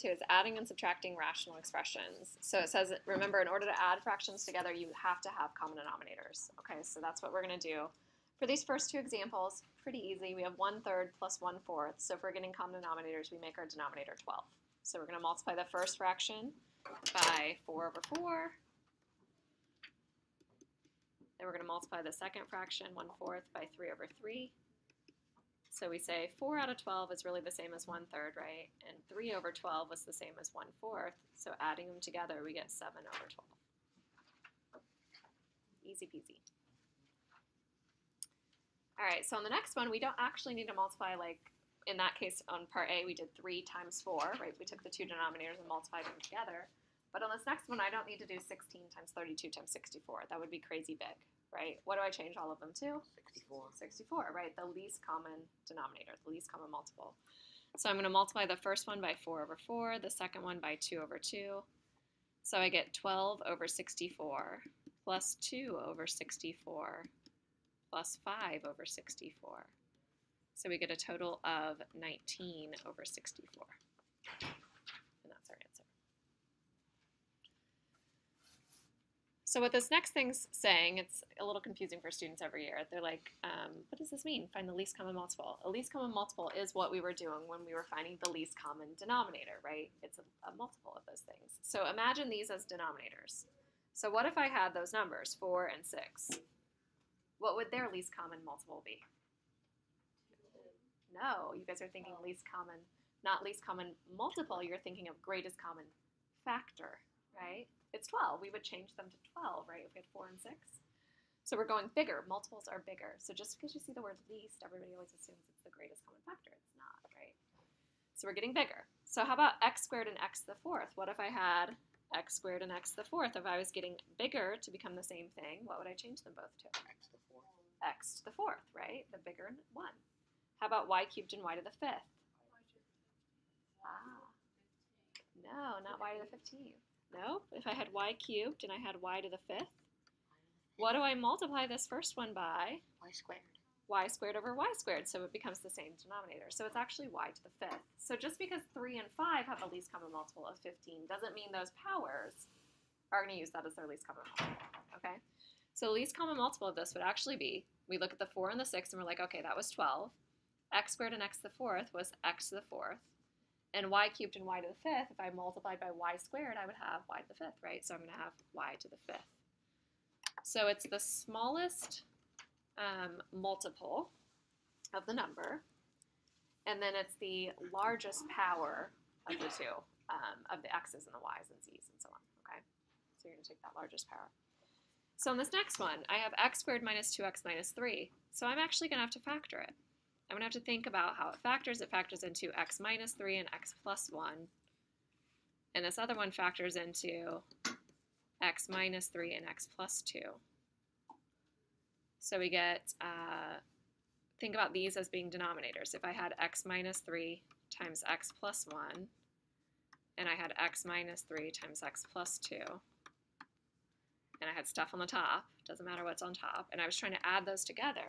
9.2 is adding and subtracting rational expressions. So it says, remember, in order to add fractions together, you have to have common denominators. Okay, so that's what we're going to do. For these first two examples, pretty easy. We have 1/3 plus 1/4. So if we're getting common denominators, we make our denominator 12. So we're going to multiply the first fraction by 4/4. Then we're going to multiply the second fraction, 1/4, by 3/3. So we say 4 out of 12 is really the same as 1/3, right? And 3/12 was the same as 1/4. So adding them together, we get 7/12. Easy peasy. All right, so on the next one, we don't actually need to multiply, like in that case on part A, we did 3 times 4, right? We took the two denominators and multiplied them together. But on this next one, I don't need to do 16 times 32 times 64. That would be crazy big, right? What do I change all of them to? 64. 64, right? The least common denominator, the least common multiple. So I'm going to multiply the first one by 4/4, the second one by 2/2. So I get 12/64 plus 2/64 plus 5/64. So we get a total of 19/64. And that's our answer. So what this next thing's saying, it's a little confusing for students every year. They're like, what does this mean? Find the least common multiple. A least common multiple is what we were doing when we were finding the least common denominator, right? It's a multiple of those things. So imagine these as denominators. So what if I had those numbers, 4 and 6? What would their least common multiple be? No, you guys are thinking least common, not least common multiple. You're thinking of greatest common factor, right? It's 12. We would change them to 12, right, if we had 4 and 6. So we're going bigger. Multiples are bigger. So just because you see the word least, everybody always assumes it's the greatest common factor. It's not, right? So we're getting bigger. So how about x squared and x to the fourth? What if I had x squared and x to the fourth? If I was getting bigger to become the same thing, what would I change them both to? X to the fourth. X to the fourth, right? The bigger one. How about y cubed and y to the fifth? Ah. No, not y to the 15th. Nope. If I had y cubed and I had y to the fifth, what do I multiply this first one by? Y squared. Y squared over y squared, so it becomes the same denominator. So it's actually y to the fifth. So just because 3 and 5 have the least common multiple of 15 doesn't mean those powers are going to use that as their least common multiple, okay? So the least common multiple of this would actually be, we look at the 4 and the 6 and we're like, okay, that was 12. X squared and x to the fourth was x to the fourth. And y cubed and y to the fifth, if I multiplied by y squared, I would have y to the fifth, right? So I'm going to have y to the fifth. So it's the smallest multiple of the number, and then it's the largest power of the two, of the x's and the y's and z's and so on, okay? So you're going to take that largest power. So in this next one, I have x squared minus 2x minus 3. So I'm actually going to have to factor it. I'm going to have to think about how it factors. It factors into x minus 3 and x plus 1. And this other one factors into x minus 3 and x plus 2. So we get, think about these as being denominators. If I had x minus 3 times x plus 1, and I had x minus 3 times x plus 2, and I had stuff on the top, doesn't matter what's on top, and I was trying to add those together.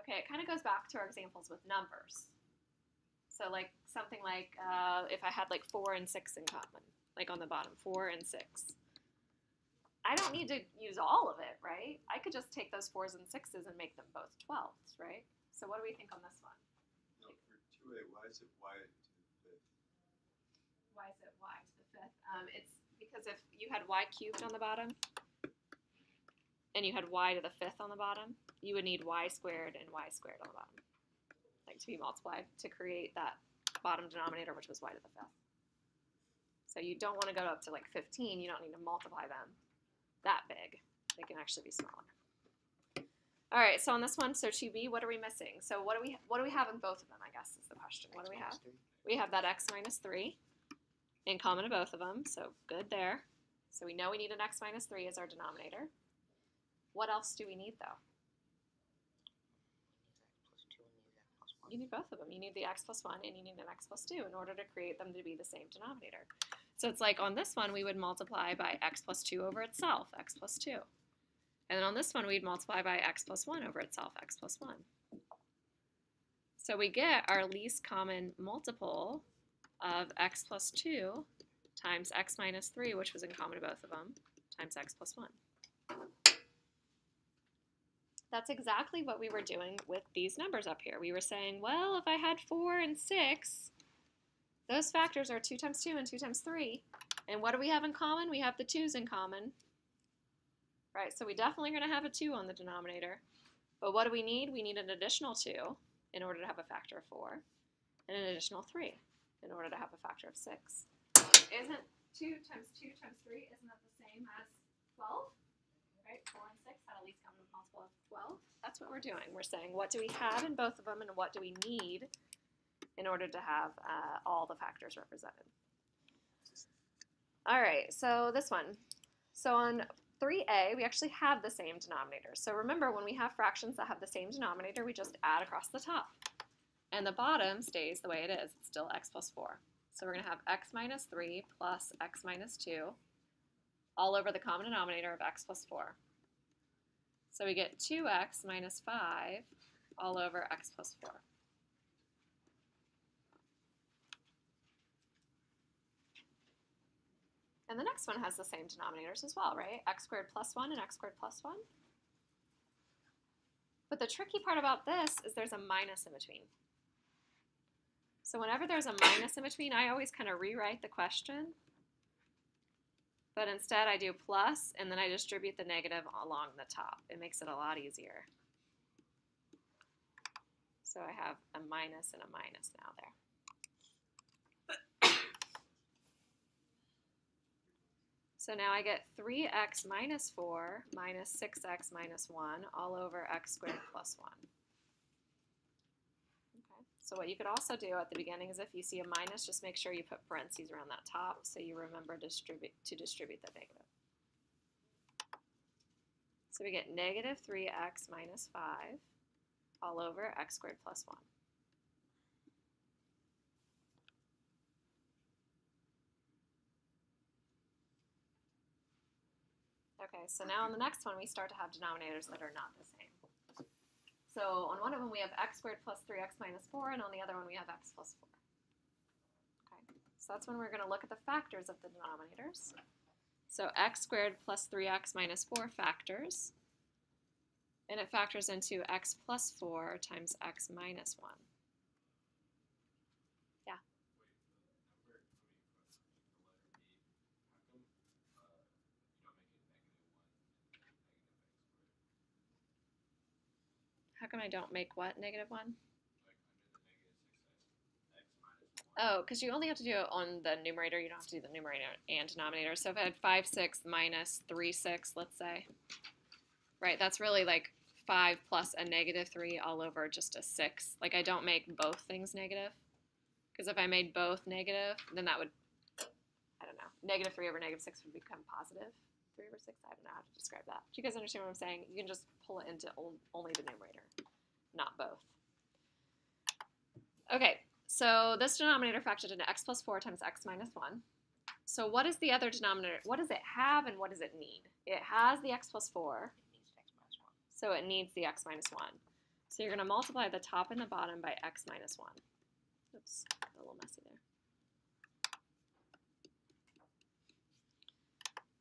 Okay, it kind of goes back to our examples with numbers. So like something like if I had like 4 and 6 in common, like on the bottom, 4 and 6. I don't need to use all of it, right? I could just take those 4s and 6s and make them both 12s, right? So what do we think on this one? No, for 2a, why is it y to the fifth? Why is it y to the fifth? It's because if you had y cubed on the bottom and you had y to the fifth on the bottom, you would need y squared and y squared on the bottom, like to be multiplied to create that bottom denominator, which was y to the fifth. So you don't want to go up to like 15. You don't need to multiply them that big. They can actually be smaller. All right, so on this one, so 2b, what are we missing? So what do we have in both of them, I guess is the question. What do we have? We have that x minus 3 in common to both of them, so good there. So we know we need an x minus 3 as our denominator. What else do we need, though? You need both of them. You need the x plus 1 and you need an x plus 2 in order to create them to be the same denominator. So it's like on this one, we would multiply by x plus 2 over itself, x plus 2. And then on this one, we'd multiply by x plus 1 over itself, x plus 1. So we get our least common multiple of x plus 2 times x minus 3, which was in common to both of them, times x plus 1. That's exactly what we were doing with these numbers up here. We were saying, well, if I had 4 and 6, those factors are 2 times 2 and 2 times 3. And what do we have in common? We have the 2's in common. Right, so we definitely are going to have a 2 on the denominator. But what do we need? We need an additional 2 in order to have a factor of 4, and an additional 3 in order to have a factor of 6. Isn't 2 times 2 times 3, isn't that the same as 12? Right, 4 and 6 had a least common multiple of 12. That's what we're doing. We're saying, what do we have in both of them, and what do we need in order to have all the factors represented? All right, so this one. So on 3a, we actually have the same denominator. So remember, when we have fractions that have the same denominator, we just add across the top. And the bottom stays the way it is. It's still x plus 4. So we're going to have x minus 3 plus x minus 2 all over the common denominator of x plus 4. So we get 2x minus 5 all over x plus 4. And the next one has the same denominators as well, right? X squared plus 1 and x squared plus 1. But the tricky part about this is there's a minus in between. So whenever there's a minus in between, I always kind of rewrite the question. But instead I do plus, and then I distribute the negative along the top. It makes it a lot easier. So I have a minus and a minus now there. So now I get 3x minus 4 minus 6x minus 1 all over x squared plus 1. Okay. So what you could also do at the beginning is if you see a minus, just make sure you put parentheses around that top so you remember to distribute the negative. So we get negative 3x minus 5 all over x squared plus 1. Okay, so now on the next one, we start to have denominators that are not the same. So on one of them, we have x squared plus 3x minus 4, and on the other one, we have x plus 4. Okay, so that's when we're going to look at the factors of the denominators. So x squared plus 3x minus 4 factors, and it factors into x plus 4 times x minus 1. Yeah? How come I don't make what, negative 1? Oh, because you only have to do it on the numerator. You don't have to do the numerator and denominator. So if I had 5, 6 minus 3, 6, let's say, right, that's really like 5 plus a negative 3 all over just a 6. Like I don't make both things negative. Because if I made both negative, then that would, I don't know, negative 3 over negative 6 would become positive 3 over 6. I don't know how to describe that. Do you guys understand what I'm saying? You can just pull it into only the numerator, not both. Okay. So this denominator factored into x plus 4 times x minus 1. So what is the other denominator? What does it have and what does it need? It has the x plus 4, so it needs the x minus 1. So you're going to multiply the top and the bottom by x minus 1. Oops, a little messy there.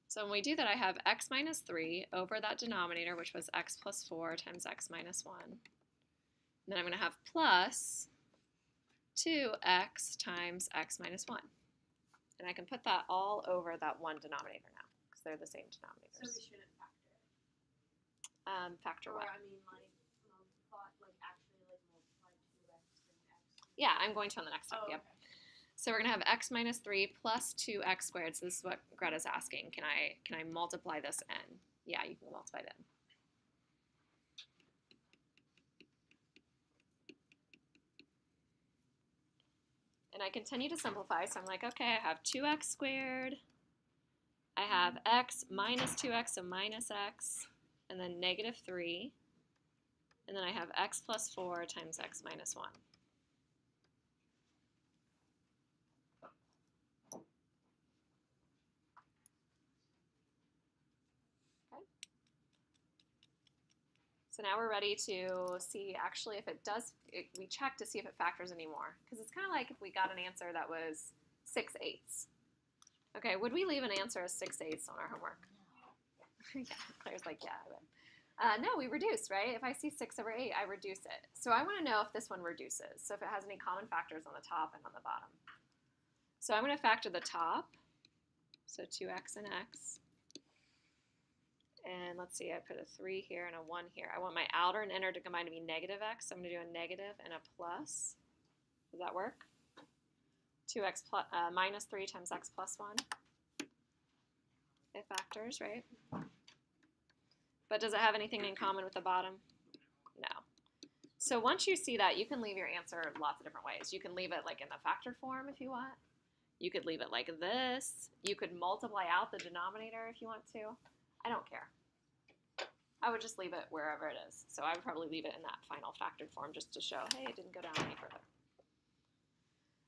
So when we do that, I have x minus 3 over that denominator, which was x plus 4 times x minus 1. And then I'm going to have plus 2x times x minus 1. And I can put that all over that one denominator now, because they're the same denominators. So we shouldn't factor it? Factor Or, what? I mean, actually, multiply 2x and x. Yeah, I'm going to on the next step, Oh, yep. okay. So we're going to have x minus 3 plus 2x squared. So this is what Greta's asking. Can I multiply this n? Yeah, you can multiply it n. And I continue to simplify, so I'm like, okay, I have 2x squared, I have x minus 2x, so minus x, and then negative 3, and then I have x plus 4 times x minus 1. Okay. So now we're ready to see actually if it does, we check to see if it factors anymore. Because it's kind of like if we got an answer that was 6/8. Okay, would we leave an answer as 6/8 on our homework? Yeah, Claire's like, yeah, I would. No, we reduce, right? If I see 6/8, I reduce it. So I want to know if this one reduces. So if it has any common factors on the top and on the bottom. So I'm going to factor the top. So 2x and x. And let's see, I put a 3 here and a 1 here. I want my outer and inner to combine to be negative x. So I'm going to do a negative and a plus. Does that work? 2x minus 3 times x plus 1. It factors, right? But does it have anything in common with the bottom? No. So once you see that, you can leave your answer lots of different ways. You can leave it like in the factored form if you want. You could leave it like this. You could multiply out the denominator if you want to. I don't care. I would just leave it wherever it is. So I would probably leave it in that final factored form just to show, hey, it didn't go down any further.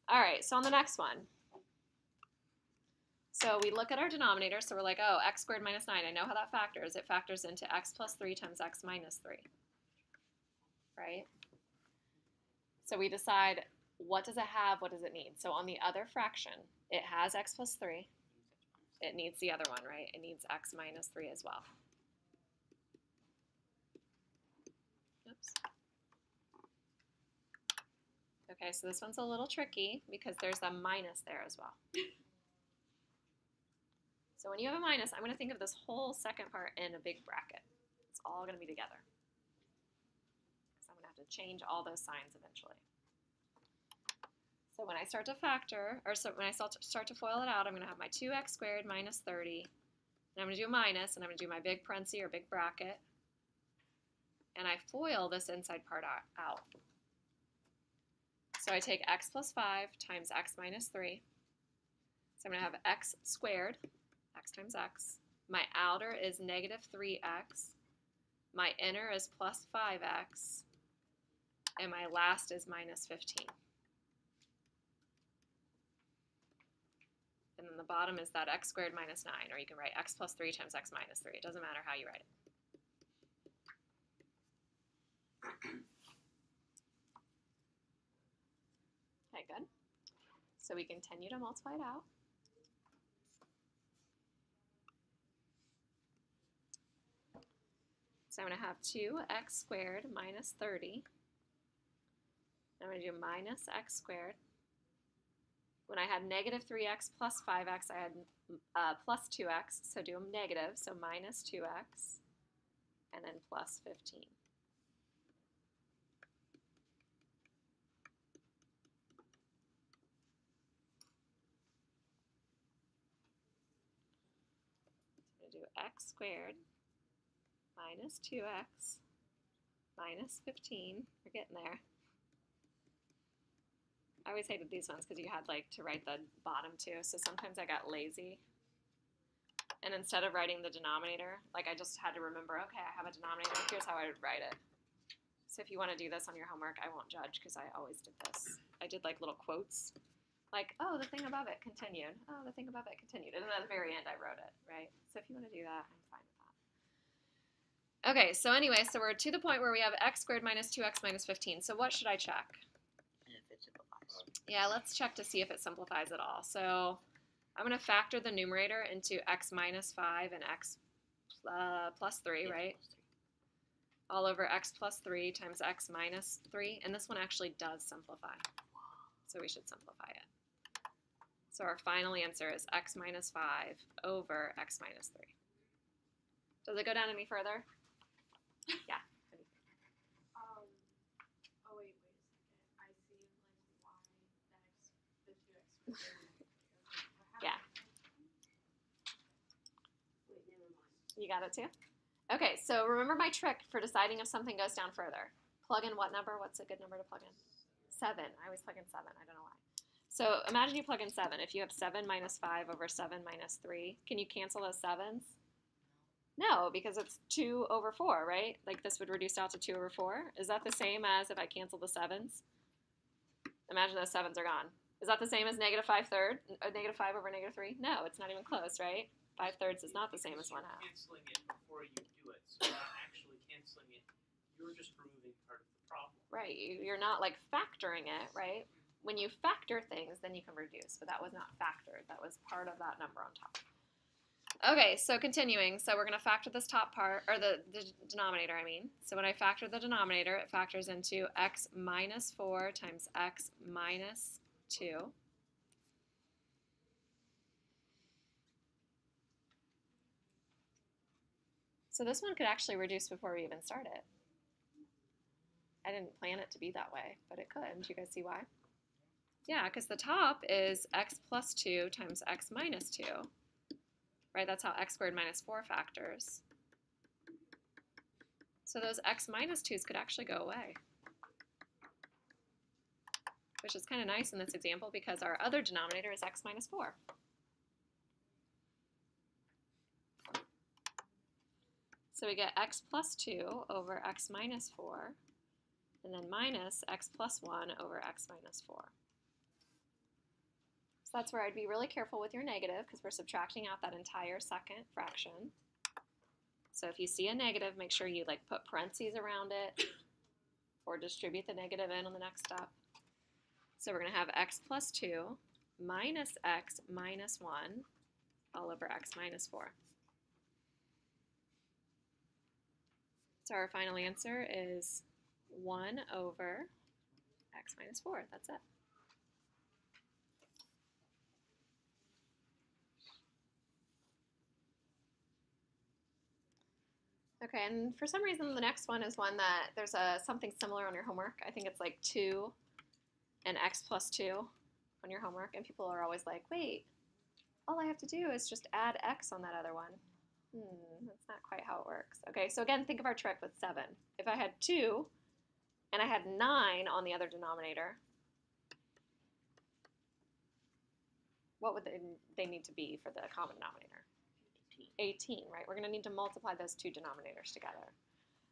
All right, so on the next one. So we look at our denominator, so we're like, oh, x squared minus 9. I know how that factors. It factors into x plus 3 times x minus 3, right? So we decide, what does it have, what does it need? So on the other fraction, it has x plus 3. It needs the other one, right? It needs x minus 3 as well. Oops. Okay, so this one's a little tricky because there's a minus there as well. So when you have a minus, I'm going to think of this whole second part in a big bracket. It's all going to be together. So I'm going to have to change all those signs eventually. So when I start to factor, or so when I start to FOIL it out, I'm going to have my 2x squared minus 30. And I'm going to do a minus, and I'm going to do my big parenthesis or big bracket. And I FOIL this inside part out. So I take x plus 5 times x minus 3. So I'm going to have x squared, x times x. My outer is negative 3x. My inner is plus 5x. And my last is minus 15. And then the bottom is that x squared minus 9, or you can write x plus 3 times x minus 3. It doesn't matter how you write it. Okay, good. So we continue to multiply it out. So I'm going to have 2x squared minus 30. I'm going to do minus x squared. When I had negative 3x plus 5x, I had plus 2x, so do them negative, so minus 2x, and then plus 15. So I'm going to do x squared minus 2x minus 15. We're getting there. I always hated these ones because you had like to write the bottom too, so sometimes I got lazy. And instead of writing the denominator, like I just had to remember, okay, I have a denominator, here's how I would write it. So if you want to do this on your homework, I won't judge because I always did this. I did like little quotes, like, oh, the thing above it continued. Oh, the thing above it continued. And then at the very end, I wrote it, right? So if you want to do that, I'm fine with that. Okay, so anyway, so we're to the point where we have x squared minus 2x minus 15. So what should I check? Yeah, let's check to see if it simplifies at all. So I'm going to factor the numerator into x minus 5 and x plus 3, right? All over x plus 3 times x minus 3. And this one actually does simplify. So we should simplify it. So our final answer is x minus 5 over x minus 3. Does it go down any further? Yeah. Oh wait a second. I see like why the 2x. Yeah. Wait, never mind. You got it too? Okay, so remember my trick for deciding if something goes down further. Plug in what number? What's a good number to plug in? 7. I always plug in 7. I don't know why. So imagine you plug in 7. If you have 7 minus 5 over 7 minus 3, can you cancel those 7s? No, because it's 2 over 4, right? Like this would reduce out to 2 over 4. Is that the same as if I cancel the 7s? Imagine those 7s are gone. Is that the same as negative 5/3? Negative 5 over negative 3? No, it's not even close, right? 5/3 is not the same as 1/2. Canceling it before you do it, so you're not actually canceling it You're just removing part of the problem. Right, you're not like factoring it, right? When you factor things, then you can reduce, but that was not factored. That was part of that number on top. Okay, so continuing. So we're going to factor this top part, or the denominator, I mean. So when I factor the denominator, it factors into x minus 4 times x minus 2. So this one could actually reduce before we even start it. I didn't plan it to be that way, but it could. Do you guys see why? Yeah, because the top is x plus 2 times x minus 2. Right, that's how x squared minus 4 factors. So those x minus 2's could actually go away, which is kind of nice in this example because our other denominator is x minus 4. So we get x plus 2 over x minus 4, and then minus x plus 1 over x minus 4. So that's where I'd be really careful with your negative because we're subtracting out that entire second fraction. So if you see a negative, make sure you like put parentheses around it or distribute the negative in on the next step. So we're going to have x plus 2 minus x minus 1 all over x minus 4. So our final answer is 1 over x minus 4. That's it. Okay, and for some reason the next one is one that there's something similar on your homework. I think it's like 2 and x plus 2 on your homework, and people are always like, wait, all I have to do is just add x on that other one. That's not quite how it works. Okay, so again, think of our trick with 7. If I had 2 and I had 9 on the other denominator, what would they need to be for the common denominator? 18, right? We're going to need to multiply those two denominators together.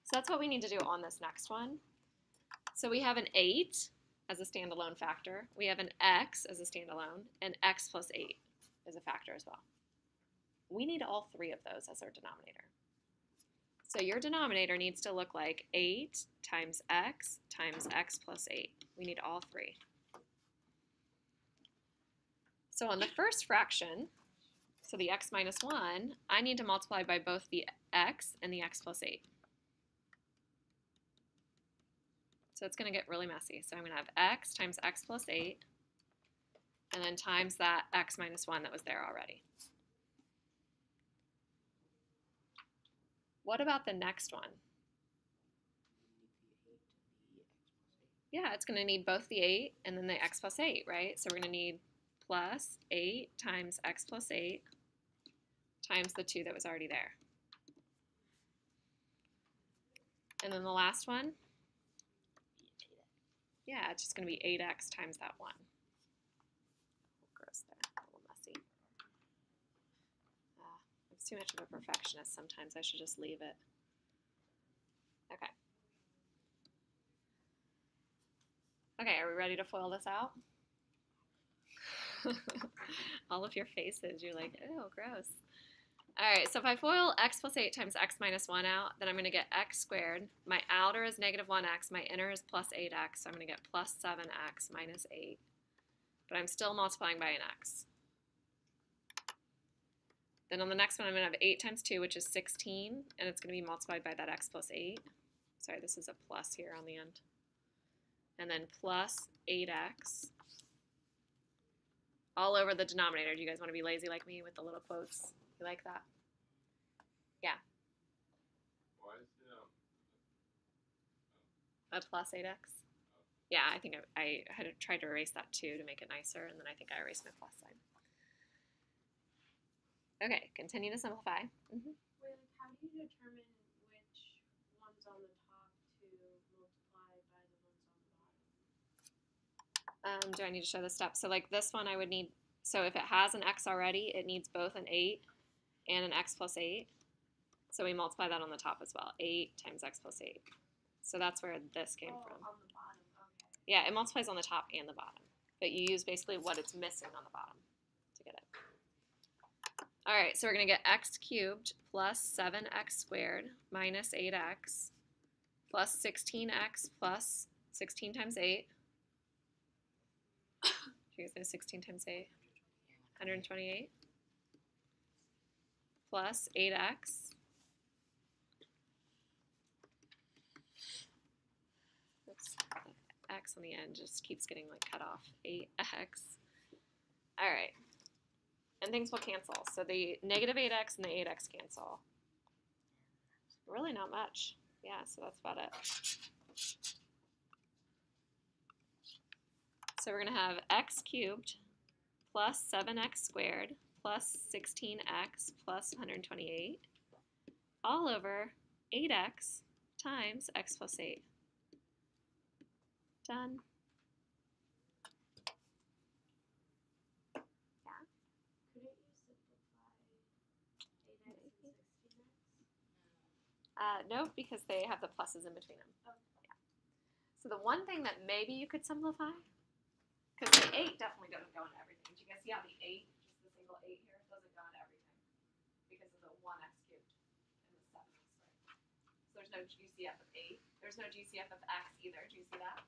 So that's what we need to do on this next one. So we have an 8 as a standalone factor. We have an x as a standalone, and x plus 8 is a factor as well. We need all three of those as our denominator. So your denominator needs to look like 8 times x plus 8. We need all three. So on the first fraction, so the x minus 1, I need to multiply by both the x and the x plus 8. So it's going to get really messy. So I'm going to have x times x plus 8, and then times that x minus 1 that was there already. What about the next one? Yeah, it's going to need both the 8 and then the x plus 8, right? So we're going to need plus 8 times x plus 8 times the 2 that was already there. And then the last one, yeah, it's just going to be 8x times that 1. Gross there, a little messy. I'm too much of a perfectionist sometimes. I should just leave it. Okay. Okay, are we ready to FOIL this out? All of your faces, you're like, ew, gross. All right, so if I FOIL x plus 8 times x minus 1 out, then I'm going to get x squared. My outer is negative 1x. My inner is plus 8x. So I'm going to get plus 7x minus 8. But I'm still multiplying by an x. Then on the next one, I'm going to have 8 times 2, which is 16. And it's going to be multiplied by that x plus 8. Sorry, this is a plus here on the end. And then plus 8x. All over the denominator. Do you guys want to be lazy like me with the little quotes? You like that? Yeah. Why is it A plus 8x? Yeah, I think I had tried to erase that 2 to make it nicer, and then I think I erased my plus sign. Okay, continue to simplify. Wait, like, how do you determine which ones on the top to multiply by the ones on the bottom? Do I need to show the steps? So like this one I would need, so if it has an x already, it needs both an 8 and an x plus 8. So we multiply that on the top as well. 8 times x plus 8. So that's where this came from. On the bottom, okay. Yeah, it multiplies on the top and the bottom. But you use basically what it's missing on the bottom to get it. All right, so we're going to get x cubed plus 7x squared minus 8x plus 16x plus 16 times 8. You guys know 16 times 8? 128. Plus 8x. Oops, the x on the end just keeps getting like cut off. 8x. All right. And things will cancel. So the negative 8x and the 8x cancel. Really not much. Yeah, so that's about it. So we're going to have x cubed plus 7x squared plus 16x plus 128 all over 8x times x plus 8. Done. Couldn't you simplify 8x and 16x? No, because they have the pluses in between them. Oh. Yeah. So the one thing that maybe you could simplify, because the 8 definitely doesn't go into everything. Do you guys see how the 8, just the single 8 here, doesn't go into everything because of the 1x cubed and the 7x squared. So there's no GCF of 8. There's no GCF of x either. Do you see that?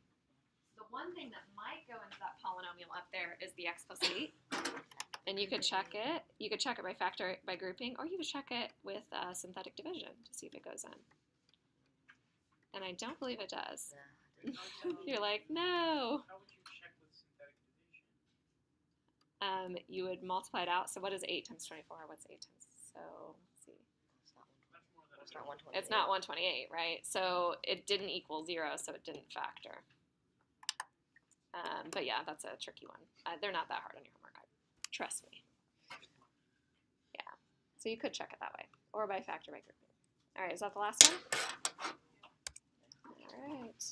So the one thing that might go into that polynomial up there is the x plus 8. And you could check it. You could check it by grouping, or you could check it with synthetic division to see if it goes in. And I don't believe it does. You're like, no. How would you check with synthetic division? You would multiply it out. So what is 8 times 24? What's 8 times? So let's see. Much more than It's not 128. It's not 128, right? So it didn't equal 0, so it didn't factor. But yeah, that's a tricky one. They're not that hard on your homework. Trust me. Yeah. So you could check it that way, or by factor by grouping. All right, is that the last one? All right.